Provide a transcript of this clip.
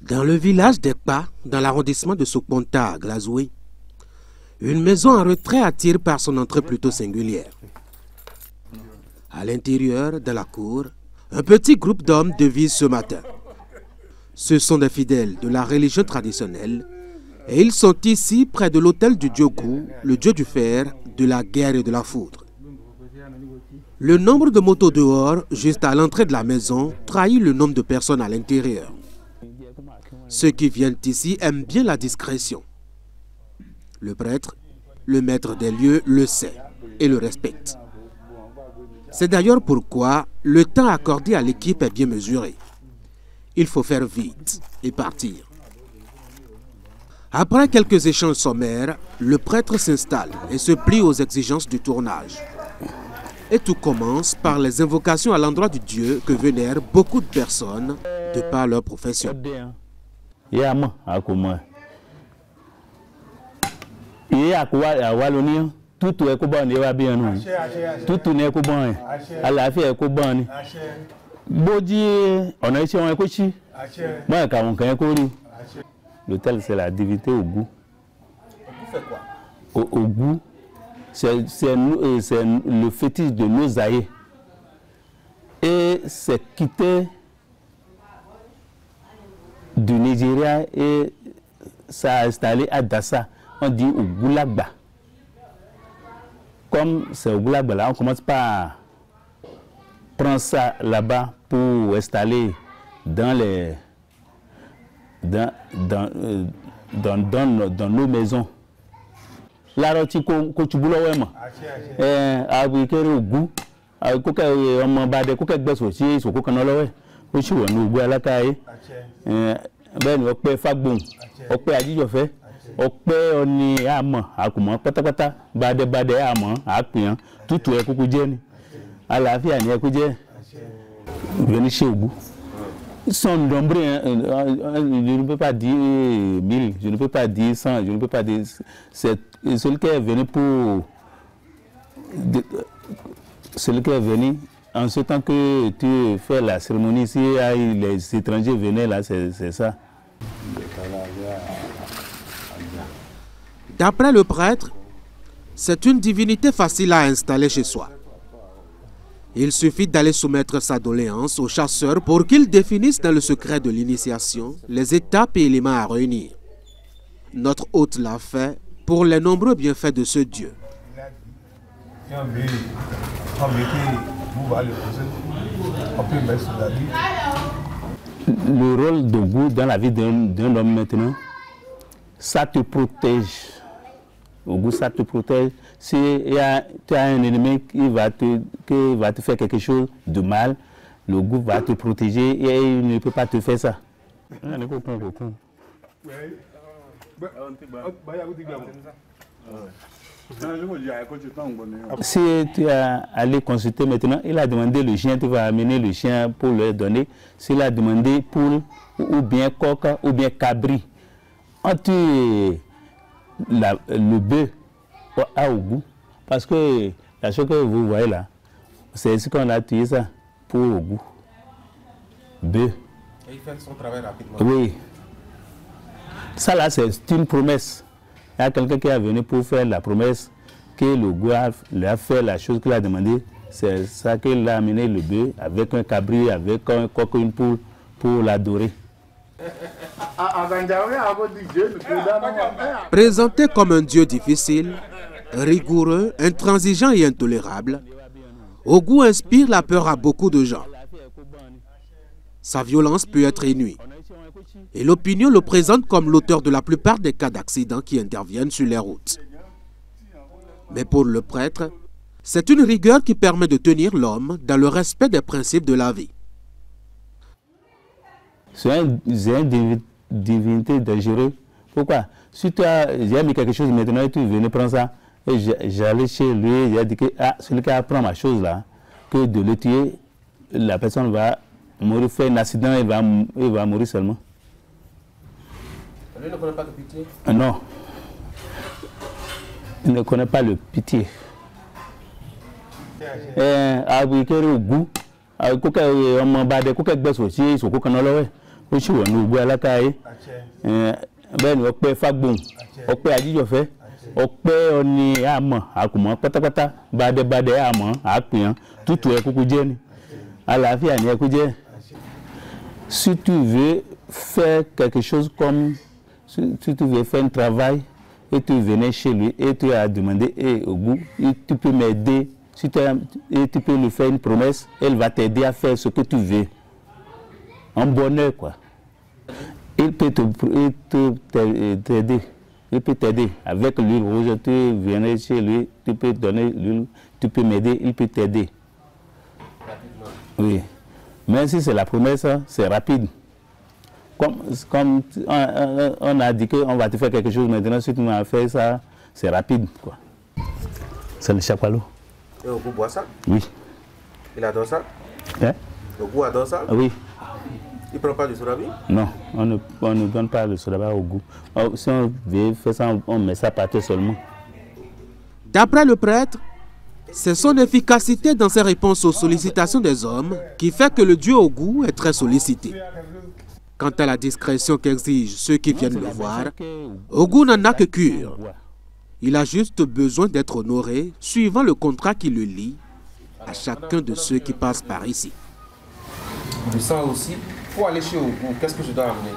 Dans le village d'Ekpa, dans l'arrondissement de Sokponta à Glazoué, une maison en retrait attire par son entrée plutôt singulière. À l'intérieur, dans la cour, un petit groupe d'hommes devise ce matin. Ce sont des fidèles de la religion traditionnelle et ils sont ici près de l'autel du dieu Gu, le dieu du fer, de la guerre et de la foudre. Le nombre de motos dehors, juste à l'entrée de la maison, trahit le nombre de personnes à l'intérieur. Ceux qui viennent ici aiment bien la discrétion. Le prêtre, le maître des lieux, le sait et le respecte. C'est d'ailleurs pourquoi le temps accordé à l'équipe est bien mesuré. Il faut faire vite et partir. Après quelques échanges sommaires, le prêtre s'installe et se plie aux exigences du tournage. Et tout commence par les invocations à l'endroit du Dieu que vénèrent beaucoup de personnes de par leur profession. Tout est bon, il va bien. Tout n'est que bon. À la fin, est que bon. Bodi, on a ici un cochi. Moi, quand on a connu. L'hôtel, c'est la divinité au goût. Au goût, c'est le fétiche de nos aïeux. Et c'est quitté du Nigeria et ça a installé à Dassa. On dit au Goulagba. Comme c'est au Goulagba, là, on commence par prendre ça là-bas pour installer dans nos maisons. La roti ko tubulo wema. Abi kere ogu. Ko ka omo bade ko ka gbeso si so ko kan lowe. O si wo nu ogu alakaye. Bẹ́ẹ̀ ni ọpẹ́ fagbon, ọpẹ́ ajijofe. Ọpẹ́ oni amo akumo pátápátá bade amo apian tutu e kuku je ni àlàáfíà ni e ku je veni se ogu son nombre je ne peux pas dire 1000, je ne peux pas dire 100, je ne peux pas dire c'est celui qui est venu pour celui qui est venu en ce temps que tu fais la cérémonie ici les étrangers venaient là, c'est ça. D'après le prêtre, c'est une divinité facile à installer chez soi. Il suffit d'aller soumettre sa doléance au chasseur pour qu'il définisse dans le secret de l'initiation les étapes et éléments à réunir. Notre hôte l'a fait pour les nombreux bienfaits de ce Dieu. Le rôle de Gu dans la vie d'un homme maintenant, ça te protège. Au goût, ça te protège. Si tu as un ennemi qui va te faire quelque chose de mal, le goût va te protéger et il ne peut pas te faire ça. Si tu as allé consulter maintenant, il a demandé le chien, tu vas amener le chien pour le donner. S'il a demandé poule ou bien coq ou bien cabri, on tue le bœuf au goût. Parce que la chose que vous voyez là, c'est ce qu'on a tué ça pour au goût. Bœuf. Et il fait son travail rapidement. Oui. Ça là, c'est une promesse. Il y a quelqu'un qui est venu pour faire la promesse que le goût lui a fait la chose qu'il a demandé. C'est ça qu'il a amené le bœuf avec un cabri, avec un coq, une poule pour l'adorer. Présenté comme un dieu difficile, rigoureux, intransigeant et intolérable, Ogu inspire la peur à beaucoup de gens. Sa violence peut être inouïe. Et l'opinion le présente comme l'auteur de la plupart des cas d'accidents qui interviennent sur les routes. Mais pour le prêtre, c'est une rigueur qui permet de tenir l'homme dans le respect des principes de la vie. C'est une divinité dangereuse. Pourquoi? Si tu as mis quelque chose maintenant et tu venais prendre ça, et j'allais chez lui, j'ai dit que celui qui apprend ma chose là, que de le tuer, la personne va mourir, faire un accident, il va mourir seulement. Lui ne connaît pas le pitié? Non. Il ne connaît pas le pitié. ó sì wọ̀ ní ògbó alákàáyé bẹ́ẹ̀ ni ọpẹ́ fagbóhùn ọpẹ́ ajíjọfẹ́ ọpẹ́ ọni àmọ́ àkùmọ́ pátápátá bàdẹ́bàdẹ́ àmọ́ àpìyàn tútù ẹ kúkú jẹ́ ni àlàáfíà ni ẹ kú jẹ́. Si tu veux faire quelque chose comme si tu veux faire un travail et tu venais chez lui et tu as demandé Ogou, tu peux m'aider, et tu peux lui faire une promesse, elle va t'aider à faire ce que tu veux. En bonheur, quoi. Il peut t'aider. Il peut t'aider. Avec l'huile rouge, tu viens chez lui, tu peux donner l'huile, tu peux m'aider, il peut t'aider. Oui. Mais si c'est la promesse, c'est rapide. Comme on a dit qu'on va te faire quelque chose maintenant, si tu m'as fait ça, c'est rapide, quoi. C'est le chapalou. Et Ogou boit ça? Oui. Il adore ça? Hein? Ogou adore ça? Oui. Il ne prend pas du sodabi? Non, on ne donne pas le sodabi au goût. Si on veut faire ça, on met ça par terre seulement. D'après le prêtre, c'est son efficacité dans ses réponses aux sollicitations des hommes qui fait que le dieu Ogou est très sollicité. Quant à la discrétion qu'exigent ceux qui viennent le voir, Ogou n'en a que cure. Il a juste besoin d'être honoré suivant le contrat qui le lie à chacun de ceux qui passent par ici. Du sang aussi. Pour aller chez Ogou, qu'est-ce que je dois amener?